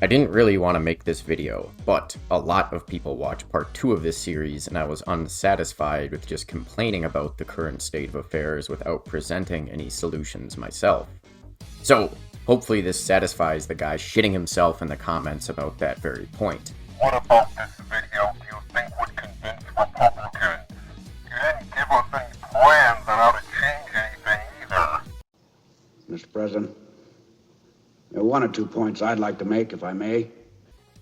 I didn't really want to make this video, but a lot of people watch part 2 of this series and I was unsatisfied with just complaining about the current state of affairs without presenting any solutions myself. So, hopefully this satisfies the guy shitting himself in the comments about that very point. What about this video do you think would convince Republicans? You didn't give us any plans on how to change anything either. Mr. President, there are one or two points I'd like to make, if I may.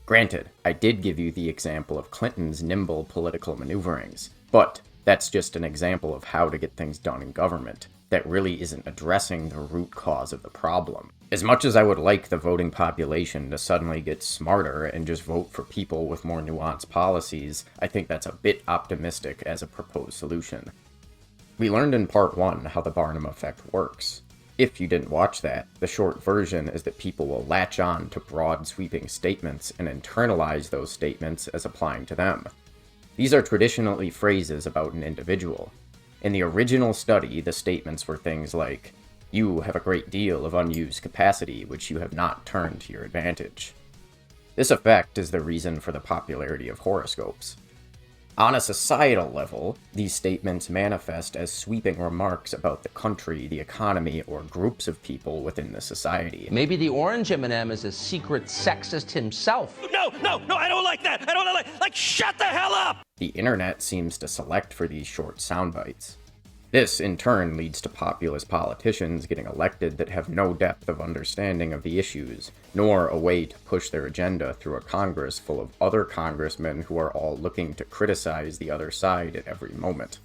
Granted, I did give you the example of Clinton's nimble political maneuverings, but that's just an example of how to get things done in government. That really isn't addressing the root cause of the problem. As much as I would like the voting population to suddenly get smarter and just vote for people with more nuanced policies, I think that's a bit optimistic as a proposed solution. We learned in part 1 how the Barnum Effect works. If you didn't watch that, the short version is that people will latch on to broad sweeping statements and internalize those statements as applying to them. These are traditionally phrases about an individual. In the original study, the statements were things like, "You have a great deal of unused capacity which you have not turned to your advantage." This effect is the reason for the popularity of horoscopes. On a societal level, these statements manifest as sweeping remarks about the country, the economy, or groups of people within the society. Maybe the orange M&M is a secret sexist himself. No, I don't like that. I don't like, shut the hell up! The internet seems to select for these short sound bites. This, in turn, leads to populist politicians getting elected that have no depth of understanding of the issues, nor a way to push their agenda through a Congress full of other congressmen who are all looking to criticize the other side at every moment.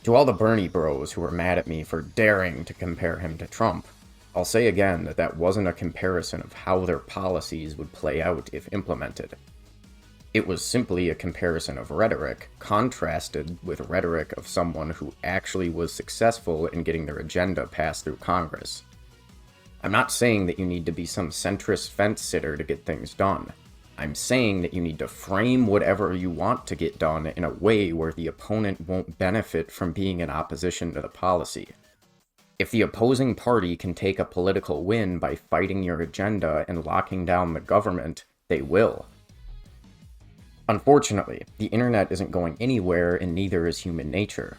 To all the Bernie bros who are mad at me for daring to compare him to Trump, I'll say again that that wasn't a comparison of how their policies would play out if implemented. It was simply a comparison of rhetoric, contrasted with rhetoric of someone who actually was successful in getting their agenda passed through Congress. I'm not saying that you need to be some centrist fence-sitter to get things done. I'm saying that you need to frame whatever you want to get done in a way where the opponent won't benefit from being in opposition to the policy. If the opposing party can take a political win by fighting your agenda and locking down the government, they will. Unfortunately, the internet isn't going anywhere and neither is human nature.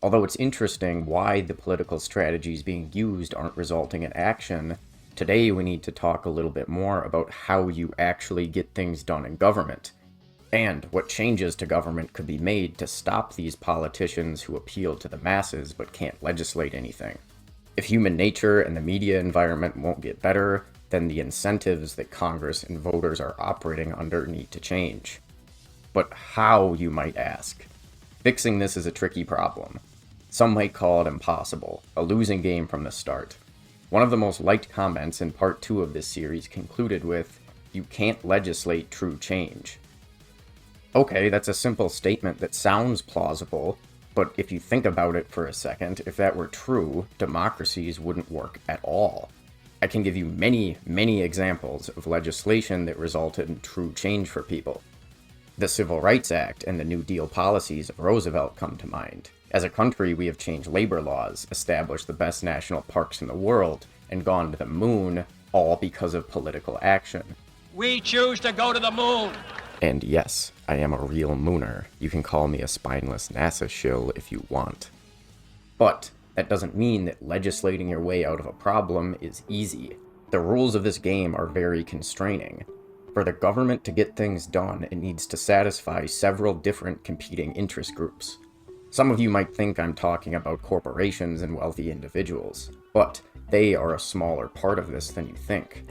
Although it's interesting why the political strategies being used aren't resulting in action, today we need to talk a little bit more about how you actually get things done in government, and what changes to government could be made to stop these politicians who appeal to the masses but can't legislate anything. If human nature and the media environment won't get better, then the incentives that Congress and voters are operating under need to change. But how, you might ask? Fixing this is a tricky problem. Some might call it impossible, a losing game from the start. One of the most liked comments in part 2 of this series concluded with, "You can't legislate true change." Okay, that's a simple statement that sounds plausible, but if you think about it for a second, if that were true, democracies wouldn't work at all. I can give you many examples of legislation that resulted in true change for people. The Civil Rights Act and the New Deal policies of Roosevelt come to mind. As a country, we have changed labor laws, established the best national parks in the world, and gone to the moon, all because of political action. We choose to go to the moon! And yes, I am a real mooner. You can call me a spineless NASA shill if you want. But that doesn't mean that legislating your way out of a problem is easy. The rules of this game are very constraining. For the government to get things done, it needs to satisfy several different competing interest groups. Some of you might think I'm talking about corporations and wealthy individuals, but they are a smaller part of this than you think.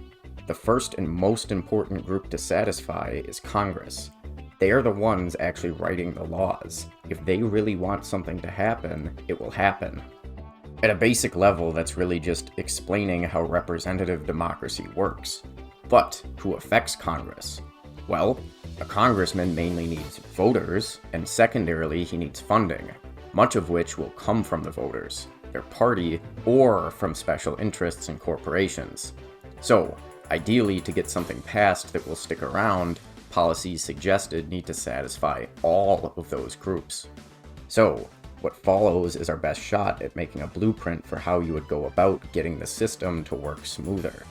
The first and most important group to satisfy is Congress. They are the ones actually writing the laws. If they really want something to happen, it will happen. At a basic level, that's really just explaining how representative democracy works. But who affects Congress? Well, a congressman mainly needs voters, and secondarily he needs funding, much of which will come from the voters, their party, or from special interests and corporations. So, ideally, to get something passed that will stick around, policies suggested need to satisfy all of those groups. So, what follows is our best shot at making a blueprint for how you would go about getting the system to work smoother.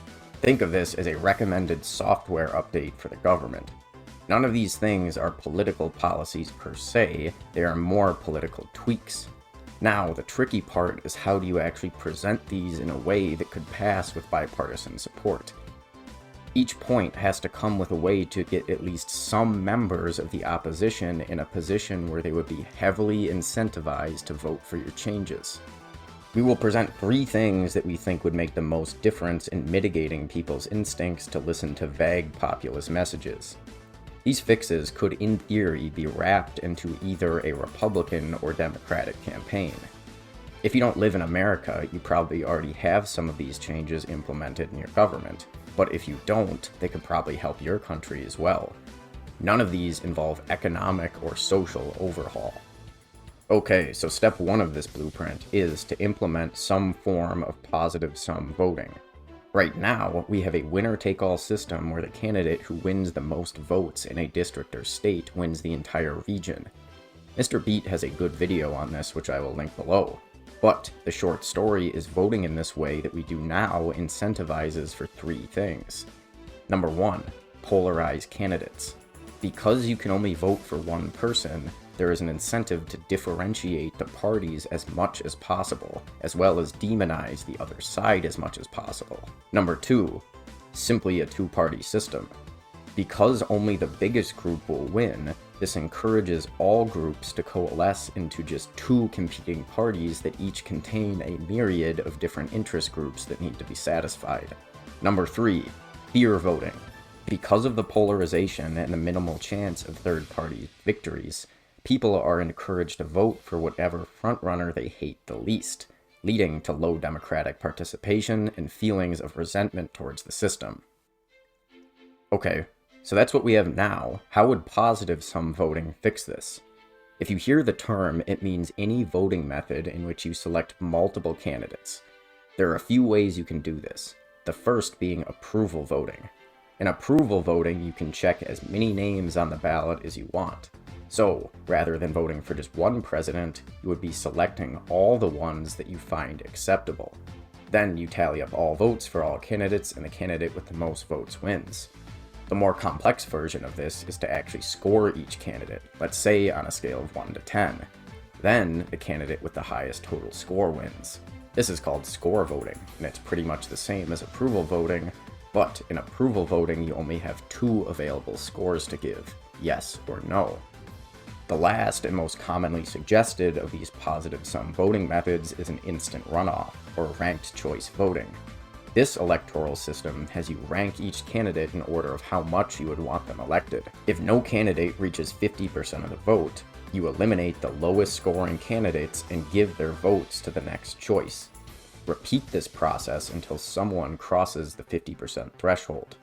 Think of this as a recommended software update for the government. None of these things are political policies per se, they are more political tweaks. Now, the tricky part is how do you actually present these in a way that could pass with bipartisan support? Each point has to come with a way to get at least some members of the opposition in a position where they would be heavily incentivized to vote for your changes. We will present 3 things that we think would make the most difference in mitigating people's instincts to listen to vague populist messages. These fixes could, in theory, be wrapped into either a Republican or Democratic campaign. If you don't live in America, you probably already have some of these changes implemented in your government, but if you don't, they could probably help your country as well. None of these involve economic or social overhaul. Okay, so step 1 of this blueprint is to implement some form of positive sum voting. Right now, we have a winner-take-all system where the candidate who wins the most votes in a district or state wins the entire region. Mr. Beat has a good video on this, which I will link below. But the short story is voting in this way that we do now incentivizes for 3 things. Number 1, polarize candidates. Because you can only vote for one person, there is an incentive to differentiate the parties as much as possible, as well as demonize the other side as much as possible. Number 2, simply a 2-party system. Because only the biggest group will win, this encourages all groups to coalesce into just 2 competing parties that each contain a myriad of different interest groups that need to be satisfied. Number 3, fear voting. Because of the polarization and the minimal chance of third-party victories, people are encouraged to vote for whatever frontrunner they hate the least, leading to low democratic participation and feelings of resentment towards the system. Okay, so that's what we have now. How would positive sum voting fix this? If you hear the term, it means any voting method in which you select multiple candidates. There are a few ways you can do this, the first being approval voting. In approval voting, you can check as many names on the ballot as you want. So, rather than voting for just one president, you would be selecting all the ones that you find acceptable. Then you tally up all votes for all candidates, and the candidate with the most votes wins. The more complex version of this is to actually score each candidate, let's say on a scale of 1 to 10. Then, the candidate with the highest total score wins. This is called score voting, and it's pretty much the same as approval voting, but in approval voting you only have 2 available scores to give, yes or no. The last and most commonly suggested of these positive sum voting methods is an instant runoff, or ranked choice voting. This electoral system has you rank each candidate in order of how much you would want them elected. If no candidate reaches 50% of the vote, you eliminate the lowest scoring candidates and give their votes to the next choice. Repeat this process until someone crosses the 50% threshold.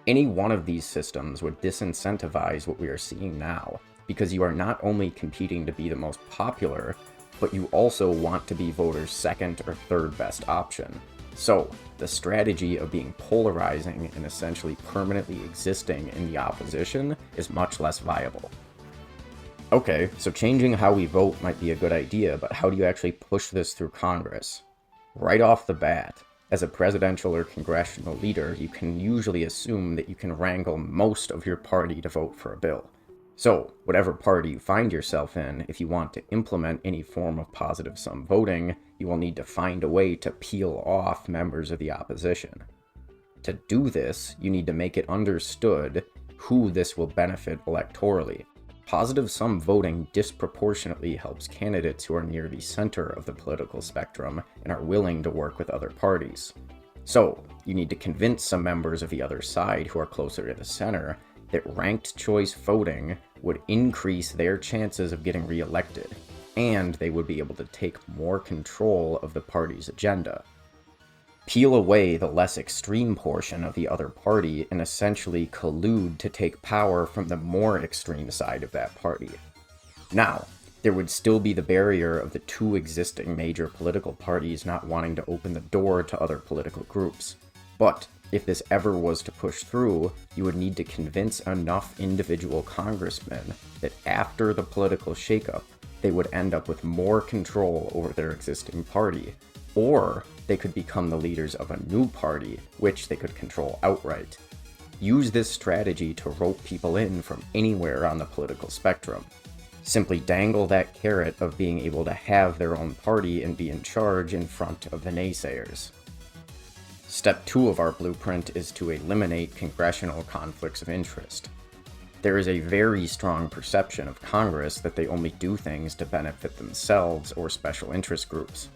Any one of these systems would disincentivize what we are seeing now, because you are not only competing to be the most popular, but you also want to be voters' second or third best option. So, the strategy of being polarizing and essentially permanently existing in the opposition is much less viable. Okay, so changing how we vote might be a good idea, but how do you actually push this through Congress? Right off the bat, as a presidential or congressional leader, you can usually assume that you can wrangle most of your party to vote for a bill. So, whatever party you find yourself in, if you want to implement any form of positive sum voting, you will need to find a way to peel off members of the opposition. To do this, you need to make it understood who this will benefit electorally. Positive sum voting disproportionately helps candidates who are near the center of the political spectrum and are willing to work with other parties. So, you need to convince some members of the other side who are closer to the center that ranked choice voting would increase their chances of getting reelected, and they would be able to take more control of the party's agenda. Peel away the less extreme portion of the other party and essentially collude to take power from the more extreme side of that party. Now, there would still be the barrier of the 2 existing major political parties not wanting to open the door to other political groups. But if this ever was to push through, you would need to convince enough individual congressmen that after the political shakeup, they would end up with more control over their existing party, Or they could become the leaders of a new party, which they could control outright. Use this strategy to rope people in from anywhere on the political spectrum. Simply dangle that carrot of being able to have their own party and be in charge in front of the naysayers. Step 2 of our blueprint is to eliminate congressional conflicts of interest. There is a very strong perception of Congress that they only do things to benefit themselves or special interest groups.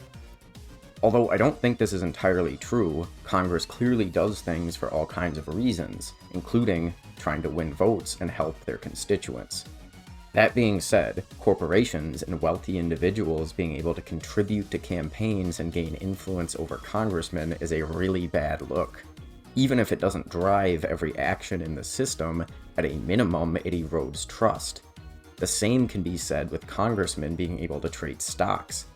Although I don't think this is entirely true, Congress clearly does things for all kinds of reasons, including trying to win votes and help their constituents. That being said, corporations and wealthy individuals being able to contribute to campaigns and gain influence over congressmen is a really bad look. Even if it doesn't drive every action in the system, at a minimum it erodes trust. The same can be said with congressmen being able to trade stocks.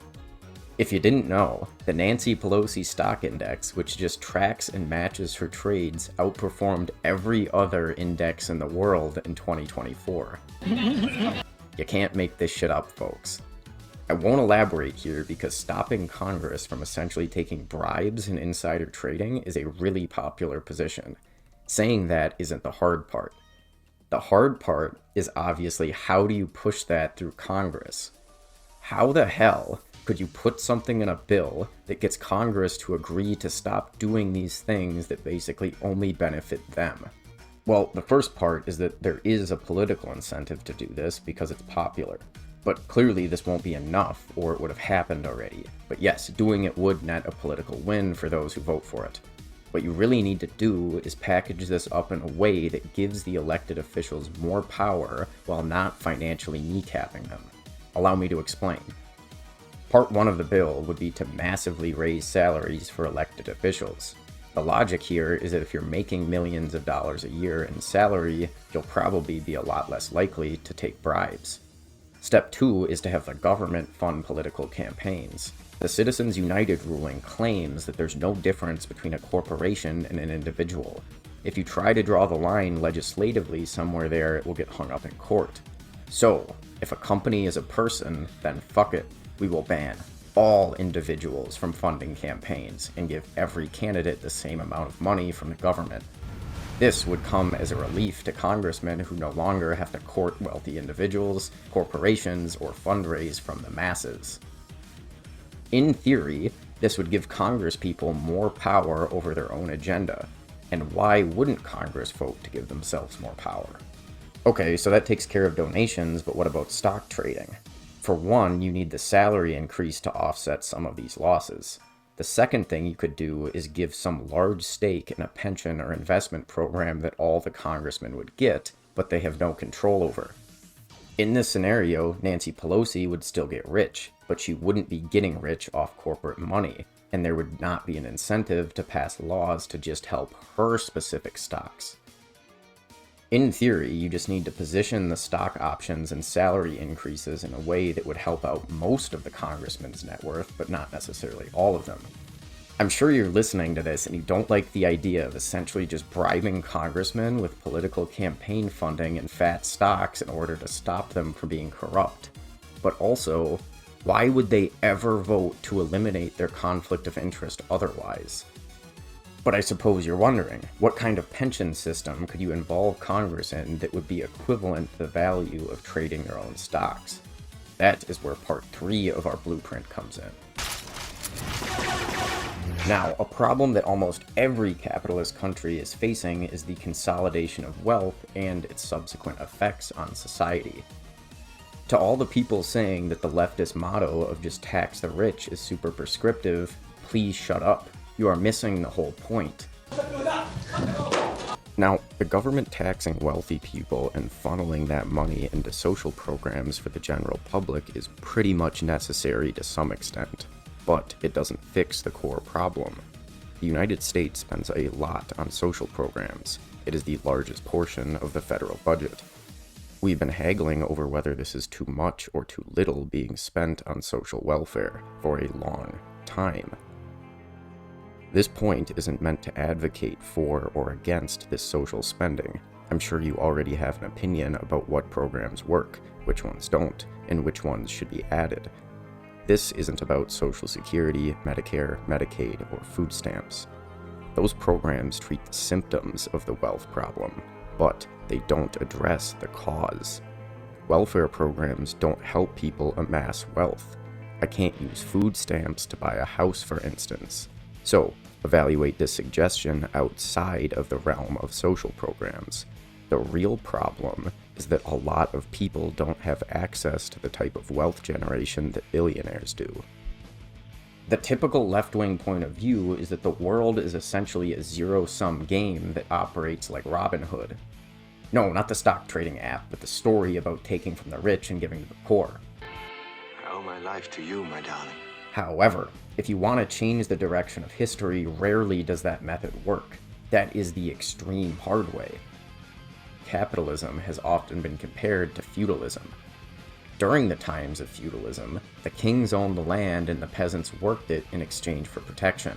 If you didn't know, the Nancy Pelosi stock index, which just tracks and matches her trades, outperformed every other index in the world in 2024. You can't make this shit up, folks. I won't elaborate here because stopping Congress from essentially taking bribes and insider trading is a really popular position. Saying that isn't the hard part. The hard part is obviously how do you push that through Congress? How the hell could you put something in a bill that gets Congress to agree to stop doing these things that basically only benefit them? Well, the first part is that there is a political incentive to do this because it's popular. But clearly this won't be enough, or it would have happened already. But yes, doing it would net a political win for those who vote for it. What you really need to do is package this up in a way that gives the elected officials more power while not financially kneecapping them. Allow me to explain. Part 1 of the bill would be to massively raise salaries for elected officials. The logic here is that if you're making millions of dollars a year in salary, you'll probably be a lot less likely to take bribes. Step 2 is to have the government fund political campaigns. The Citizens United ruling claims that there's no difference between a corporation and an individual. If you try to draw the line legislatively somewhere there, it will get hung up in court. So, if a company is a person, then fuck it. We will ban all individuals from funding campaigns and give every candidate the same amount of money from the government. This would come as a relief to congressmen who no longer have to court wealthy individuals, corporations, or fundraise from the masses. In theory, this would give congresspeople more power over their own agenda. And why wouldn't Congress vote to give themselves more power? Okay, so that takes care of donations, but what about stock trading? For one, you need the salary increase to offset some of these losses. The second thing you could do is give some large stake in a pension or investment program that all the congressmen would get, but they have no control over. In this scenario, Nancy Pelosi would still get rich, but she wouldn't be getting rich off corporate money, and there would not be an incentive to pass laws to just help her specific stocks. In theory, you just need to position the stock options and salary increases in a way that would help out most of the congressman's net worth, but not necessarily all of them. I'm sure you're listening to this and you don't like the idea of essentially just bribing congressmen with political campaign funding and fat stocks in order to stop them from being corrupt. But also, why would they ever vote to eliminate their conflict of interest otherwise? But I suppose you're wondering, what kind of pension system could you involve Congress in that would be equivalent to the value of trading your own stocks? That is where part 3 of our blueprint comes in. Now, a problem that almost every capitalist country is facing is the consolidation of wealth and its subsequent effects on society. To all the people saying that the leftist motto of just tax the rich is super prescriptive, please shut up. You are missing the whole point. Now, the government taxing wealthy people and funneling that money into social programs for the general public is pretty much necessary to some extent, but it doesn't fix the core problem. The United States spends a lot on social programs. It is the largest portion of the federal budget. We've been haggling over whether this is too much or too little being spent on social welfare for a long time. This point isn't meant to advocate for or against this social spending. I'm sure you already have an opinion about what programs work, which ones don't, and which ones should be added. This isn't about Social Security, Medicare, Medicaid, or food stamps. Those programs treat the symptoms of the wealth problem, but they don't address the cause. Welfare programs don't help people amass wealth. I can't use food stamps to buy a house, for instance. So, evaluate this suggestion outside of the realm of social programs. The real problem is that a lot of people don't have access to the type of wealth generation that billionaires do. The typical left-wing point of view is that the world is essentially a zero-sum game that operates like Robin Hood. No, not the stock trading app, but the story about taking from the rich and giving to the poor. I owe my life to you, my darling. However, if you want to change the direction of history, rarely does that method work. That is the extreme hard way. Capitalism has often been compared to feudalism. During the times of feudalism, the kings owned the land and the peasants worked it in exchange for protection.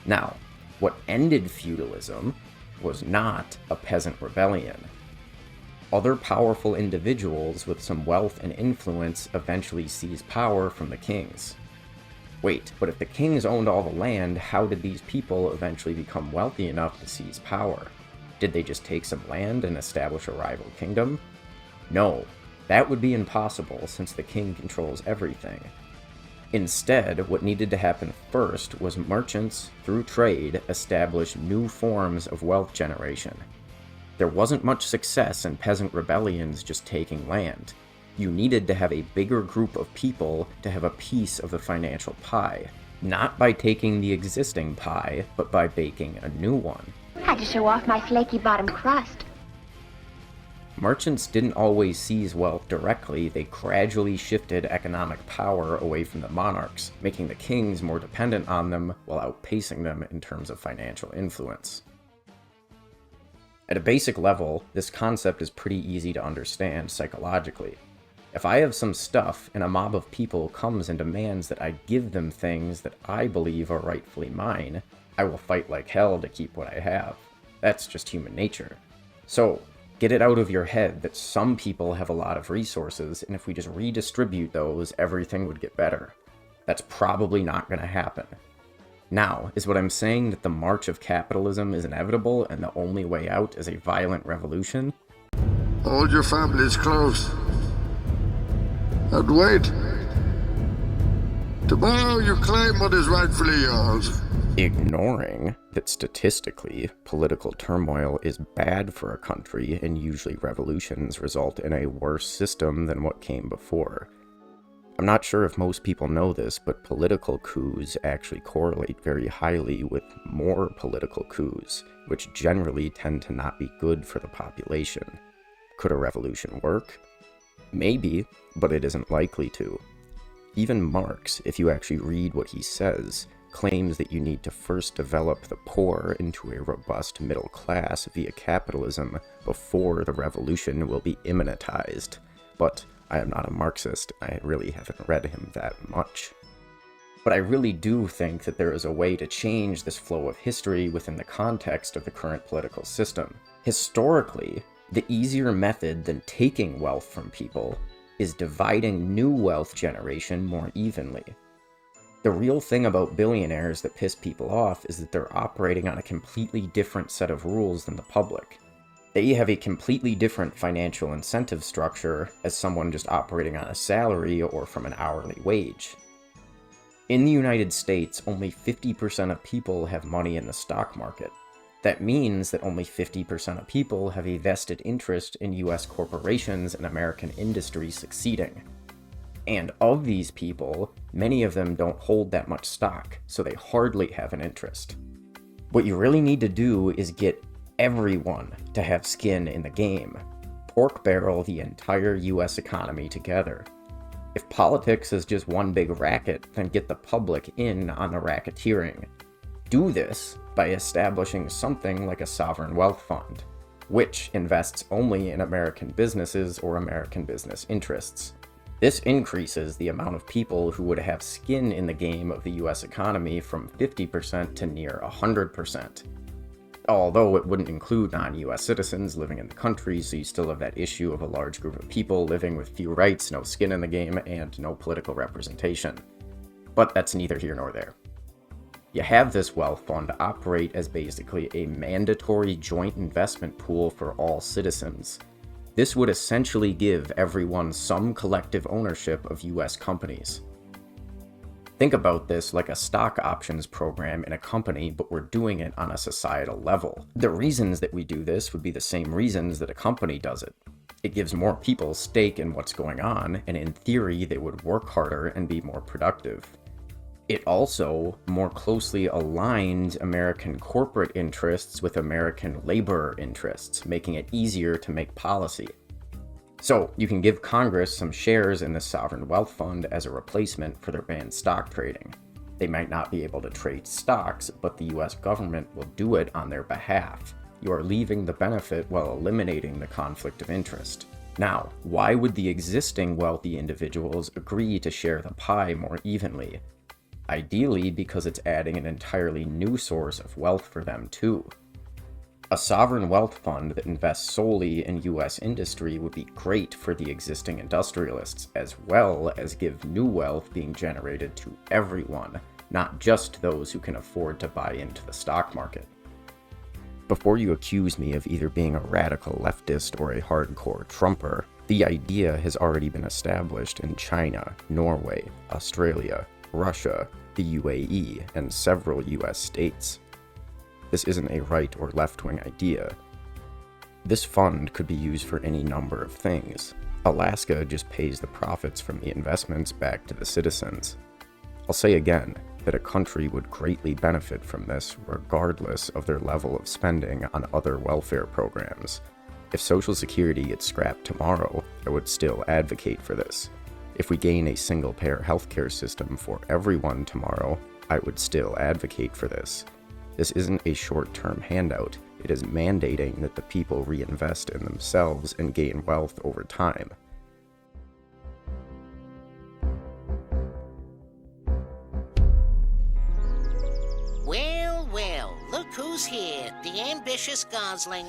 Now, what ended feudalism was not a peasant rebellion. Other powerful individuals with some wealth and influence eventually seized power from the kings. Wait, but if the kings owned all the land, how did these people eventually become wealthy enough to seize power? Did they just take some land and establish a rival kingdom? No, that would be impossible since the king controls everything. Instead, what needed to happen first was merchants, through trade, establish new forms of wealth generation. There wasn't much success in peasant rebellions just taking land. You needed to have a bigger group of people to have a piece of the financial pie. Not by taking the existing pie, but by baking a new one. Had to show off my flaky bottom crust. Merchants didn't always seize wealth directly, they gradually shifted economic power away from the monarchs, making the kings more dependent on them while outpacing them in terms of financial influence. At a basic level, this concept is pretty easy to understand psychologically. If I have some stuff and a mob of people comes and demands that I give them things that I believe are rightfully mine, I will fight like hell to keep what I have. That's just human nature. So, get it out of your head that some people have a lot of resources, and if we just redistribute those, everything would get better. That's probably not going to happen. Now, is what I'm saying that the march of capitalism is inevitable and the only way out is a violent revolution? Hold your families close. And wait. Tomorrow you claim what is rightfully yours. Ignoring that statistically, political turmoil is bad for a country and usually revolutions result in a worse system than what came before. I'm not sure if most people know this, but political coups actually correlate very highly with more political coups, which generally tend to not be good for the population. Could a revolution work? Maybe, but it isn't likely to. Even Marx, if you actually read what he says, claims that you need to first develop the poor into a robust middle class via capitalism before the revolution will be immanentized. But I am not a Marxist, I really haven't read him that much. But I really do think that there is a way to change this flow of history within the context of the current political system. Historically, the easier method than taking wealth from people is dividing new wealth generation more evenly. The real thing about billionaires that piss people off is that they're operating on a completely different set of rules than the public. They have a completely different financial incentive structure as someone just operating on a salary or from an hourly wage. In the United States, only 50% of people have money in the stock market. That means that only 50% of people have a vested interest in US corporations and American industry succeeding. And of these people, many of them don't hold that much stock, so they hardly have an interest. What you really need to do is get everyone to have skin in the game. Pork barrel the entire US economy together. If politics is just one big racket, then get the public in on the racketeering. Do this by establishing something like a sovereign wealth fund, which invests only in American businesses or American business interests. This increases the amount of people who would have skin in the game of the US economy from 50% to near 100%. Although it wouldn't include non-US citizens living in the country, so you still have that issue of a large group of people living with few rights, no skin in the game, and no political representation. But that's neither here nor there. You have this wealth fund operate as basically a mandatory joint investment pool for all citizens. This would essentially give everyone some collective ownership of US companies. Think about this like a stock options program in a company, but we're doing it on a societal level. The reasons that we do this would be the same reasons that a company does it. It gives more people stake in what's going on, and in theory, they would work harder and be more productive. It also more closely aligned American corporate interests with American labor interests, making it easier to make policy. So, you can give Congress some shares in the sovereign wealth fund as a replacement for their banned stock trading. They might not be able to trade stocks, but the US government will do it on their behalf. You are leaving the benefit while eliminating the conflict of interest. Now, why would the existing wealthy individuals agree to share the pie more evenly? Ideally, because it's adding an entirely new source of wealth for them too. A sovereign wealth fund that invests solely in US industry would be great for the existing industrialists, as well as give new wealth being generated to everyone, not just those who can afford to buy into the stock market. Before you accuse me of either being a radical leftist or a hardcore Trumper, the idea has already been established in China, Norway, Australia, Russia, the UAE, and several US states. This isn't a right or left-wing idea. This fund could be used for any number of things. Alaska just pays the profits from the investments back to the citizens. I'll say again that a country would greatly benefit from this regardless of their level of spending on other welfare programs. If Social Security gets scrapped tomorrow, I would still advocate for this. If we gain a single-payer healthcare system for everyone tomorrow, I would still advocate for this. This isn't a short-term handout. It is mandating that the people reinvest in themselves and gain wealth over time. Well, look who's here, the ambitious gosling.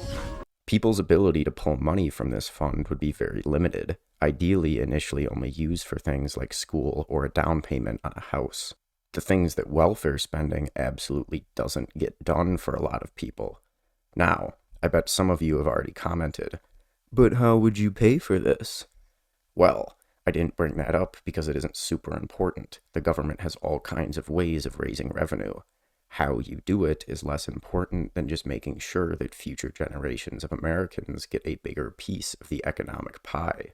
People's ability to pull money from this fund would be very limited, ideally initially only used for things like school or a down payment on a house. The things that welfare spending absolutely doesn't get done for a lot of people. Now, I bet some of you have already commented, but how would you pay for this? Well, I didn't bring that up because it isn't super important. The government has all kinds of ways of raising revenue. How you do it is less important than just making sure that future generations of Americans get a bigger piece of the economic pie.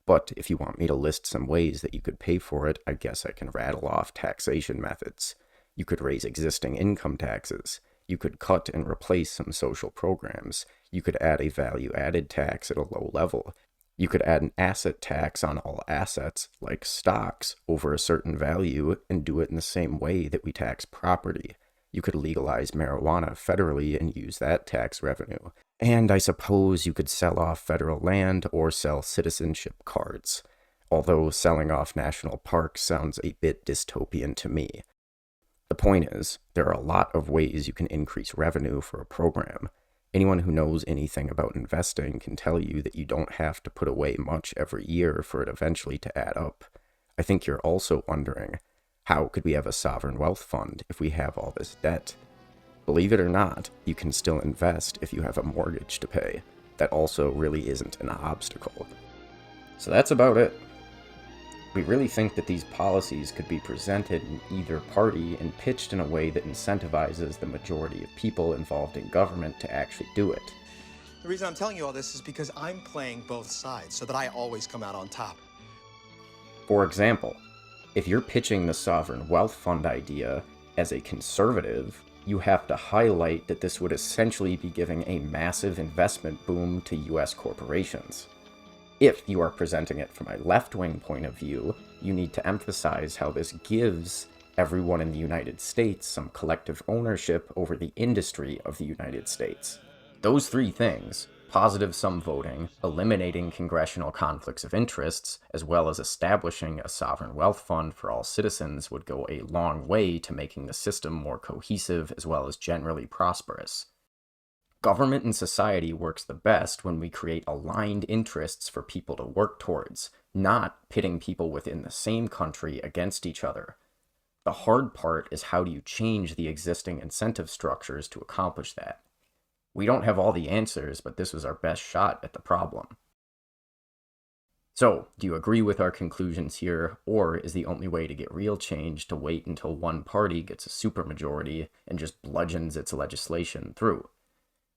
But if you want me to list some ways that you could pay for it, I guess I can rattle off taxation methods. You could raise existing income taxes. You could cut and replace some social programs. You could add a value-added tax at a low level. You could add an asset tax on all assets, like stocks, over a certain value, and do it in the same way that we tax property. You could legalize marijuana federally and use that tax revenue. And I suppose you could sell off federal land or sell citizenship cards. Although selling off national parks sounds a bit dystopian to me. The point is, there are a lot of ways you can increase revenue for a program. Anyone who knows anything about investing can tell you that you don't have to put away much every year for it eventually to add up. I think you're also wondering, how could we have a sovereign wealth fund if we have all this debt? Believe it or not, you can still invest if you have a mortgage to pay. That also really isn't an obstacle. So that's about it. We really think that these policies could be presented in either party and pitched in a way that incentivizes the majority of people involved in government to actually do it. The reason I'm telling you all this is because I'm playing both sides so that I always come out on top. For example, if you're pitching the sovereign wealth fund idea as a conservative, you have to highlight that this would essentially be giving a massive investment boom to US corporations. If you are presenting it from a left-wing point of view, you need to emphasize how this gives everyone in the United States some collective ownership over the industry of the United States. Those three things, positive sum voting, eliminating congressional conflicts of interests, as well as establishing a sovereign wealth fund for all citizens, would go a long way to making the system more cohesive as well as generally prosperous. Government and society works the best when we create aligned interests for people to work towards, not pitting people within the same country against each other. The hard part is how do you change the existing incentive structures to accomplish that? We don't have all the answers, but this was our best shot at the problem. So, do you agree with our conclusions here, or is the only way to get real change to wait until one party gets a supermajority and just bludgeons its legislation through?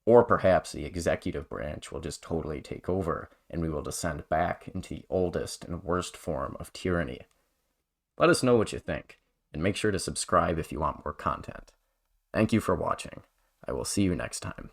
Or perhaps the executive branch will just totally take over, and we will descend back into the oldest and worst form of tyranny. Let us know what you think, and make sure to subscribe if you want more content. Thank you for watching. I will see you next time.